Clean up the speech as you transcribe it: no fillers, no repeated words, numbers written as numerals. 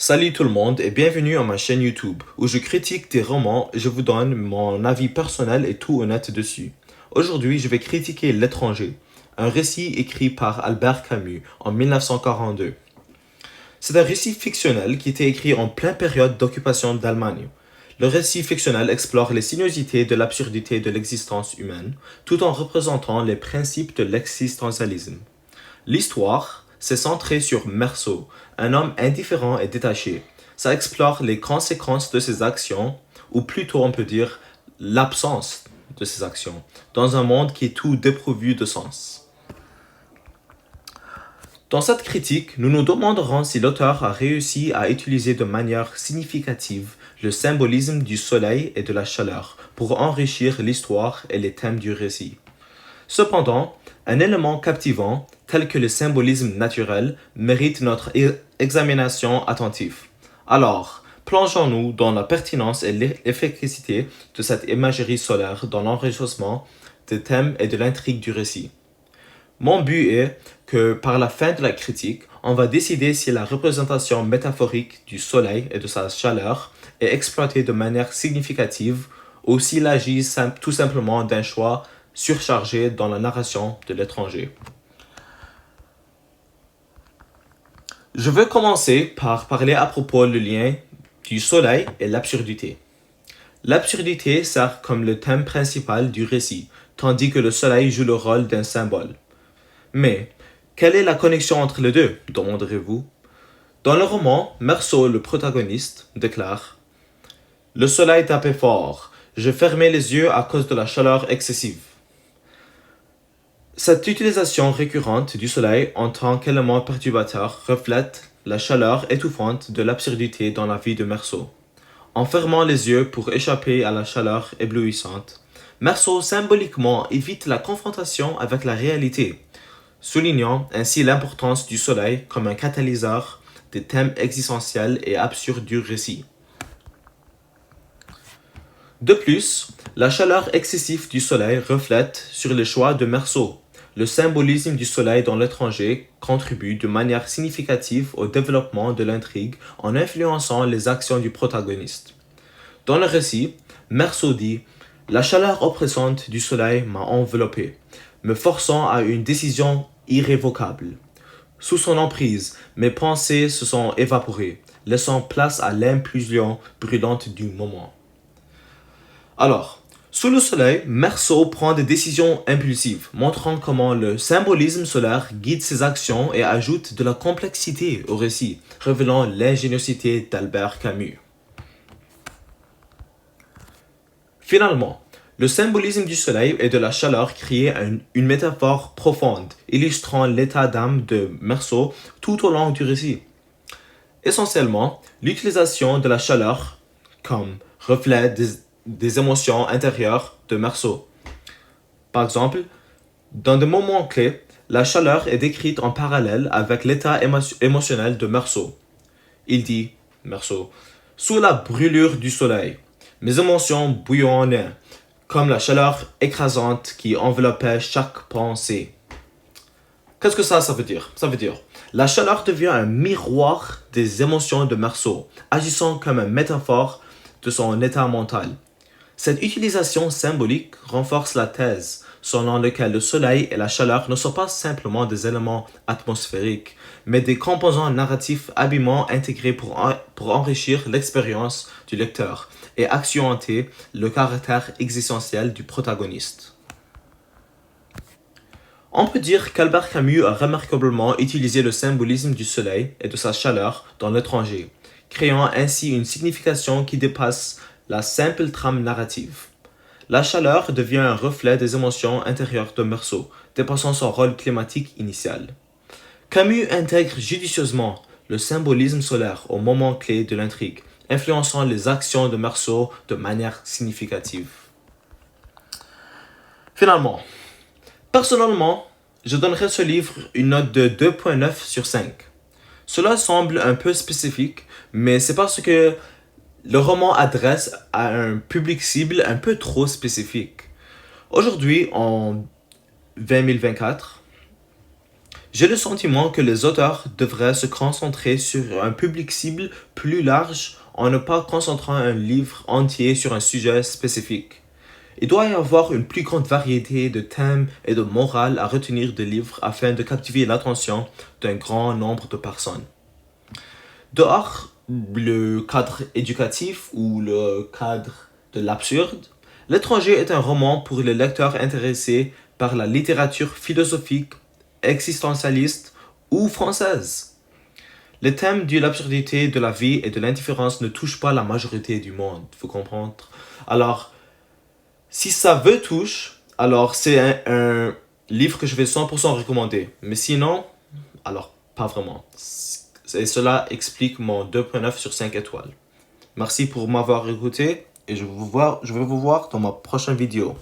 Salut tout le monde et bienvenue à ma chaîne YouTube où je critique des romans et je vous donne mon avis personnel et tout honnête dessus. Aujourd'hui, je vais critiquer L'étranger, un récit écrit par Albert Camus en 1942. C'est un récit fictionnel qui était écrit en pleine période d'occupation d'Allemagne. Le récit fictionnel explore les sinuosités de l'absurdité de l'existence humaine tout en représentant les principes de l'existentialisme. L'histoire s'est centrée sur Meursault, un homme indifférent et détaché. Ça explore les conséquences de ses actions, ou plutôt on peut dire l'absence de ses actions, dans un monde qui est tout dépourvu de sens. Dans cette critique, nous nous demanderons si l'auteur a réussi à utiliser de manière significative le symbolisme du soleil et de la chaleur pour enrichir l'histoire et les thèmes du récit. Cependant, un élément captivant, tel que le symbolisme naturel, mérite notre examination attentive. Alors, plongeons-nous dans la pertinence et l'efficacité de cette imagerie solaire dans l'enrichissement des thèmes et de l'intrigue du récit. Mon but est que, par la fin de la critique, on va décider si la représentation métaphorique du soleil et de sa chaleur est exploitée de manière significative ou s'il agit tout simplement d'un choix surchargé dans la narration de L'étranger. Je veux commencer par parler à propos du lien du soleil et l'absurdité. L'absurdité sert comme le thème principal du récit, tandis que le soleil joue le rôle d'un symbole. Mais, quelle est la connexion entre les deux, demanderez-vous? Dans le roman, Meursault, le protagoniste, déclare « Le soleil tapait fort, je fermais les yeux à cause de la chaleur excessive. » Cette utilisation récurrente du soleil en tant qu'élément perturbateur reflète la chaleur étouffante de l'absurdité dans la vie de Meursault. En fermant les yeux pour échapper à la chaleur éblouissante, Meursault symboliquement évite la confrontation avec la réalité, soulignant ainsi l'importance du soleil comme un catalyseur des thèmes existentiels et absurdes du récit. De plus, la chaleur excessive du soleil reflète sur les choix de Meursault. Le symbolisme du soleil dans L'étranger contribue de manière significative au développement de l'intrigue en influençant les actions du protagoniste. Dans le récit, Meursault dit « La chaleur oppressante du soleil m'a enveloppé, me forçant à une décision irrévocable. Sous son emprise, mes pensées se sont évaporées, laissant place à l'impulsion brûlante du moment. » Alors, sous le soleil, Meursault prend des décisions impulsives, montrant comment le symbolisme solaire guide ses actions et ajoute de la complexité au récit, révélant l'ingéniosité d'Albert Camus. Finalement, le symbolisme du soleil et de la chaleur crée une métaphore profonde, illustrant l'état d'âme de Meursault tout au long du récit. Essentiellement, l'utilisation de la chaleur comme reflet des émotions intérieures de Meursault. Par exemple, dans des moments clés, la chaleur est décrite en parallèle avec l'état émotionnel de Meursault. Il dit, Meursault, « Sous la brûlure du soleil, mes émotions bouillonnaient, comme la chaleur écrasante qui enveloppait chaque pensée. » Qu'est-ce que ça veut dire? Ça veut dire, la chaleur devient un miroir des émotions de Meursault, agissant comme une métaphore de son état mental. Cette utilisation symbolique renforce la thèse selon laquelle le soleil et la chaleur ne sont pas simplement des éléments atmosphériques, mais des composants narratifs habilement intégrés pour enrichir l'expérience du lecteur et accentuer le caractère existentiel du protagoniste. On peut dire qu'Albert Camus a remarquablement utilisé le symbolisme du soleil et de sa chaleur dans L'étranger, créant ainsi une signification qui dépasse la simple trame narrative. La chaleur devient un reflet des émotions intérieures de Meursault, dépassant son rôle climatique initial. Camus intègre judicieusement le symbolisme solaire au moment clé de l'intrigue, influençant les actions de Meursault de manière significative. Finalement, personnellement, je donnerais ce livre une note de 2.9 sur 5. Cela semble un peu spécifique, mais c'est parce que le roman adresse à un public cible un peu trop spécifique. Aujourd'hui, en 2024, J'ai le sentiment que les auteurs devraient se concentrer sur un public cible plus large en ne pas concentrant un livre entier sur un sujet spécifique. Il doit y avoir une plus grande variété de thèmes et de morales à retenir des livres afin de captiver l'attention d'un grand nombre de personnes. Dehors le cadre éducatif ou le cadre de l'absurde, L'étranger est un roman pour les lecteurs intéressés par la littérature philosophique, existentialiste ou française. Les thèmes de l'absurdité de la vie et de l'indifférence ne touchent pas la majorité du monde, faut comprendre. Alors, si ça veut touche, alors c'est un livre que je vais 100% recommander. Mais sinon, alors pas vraiment. Et cela explique mon 2.9 sur 5 étoiles. Merci pour m'avoir écouté et je vais vous voir dans ma prochaine vidéo.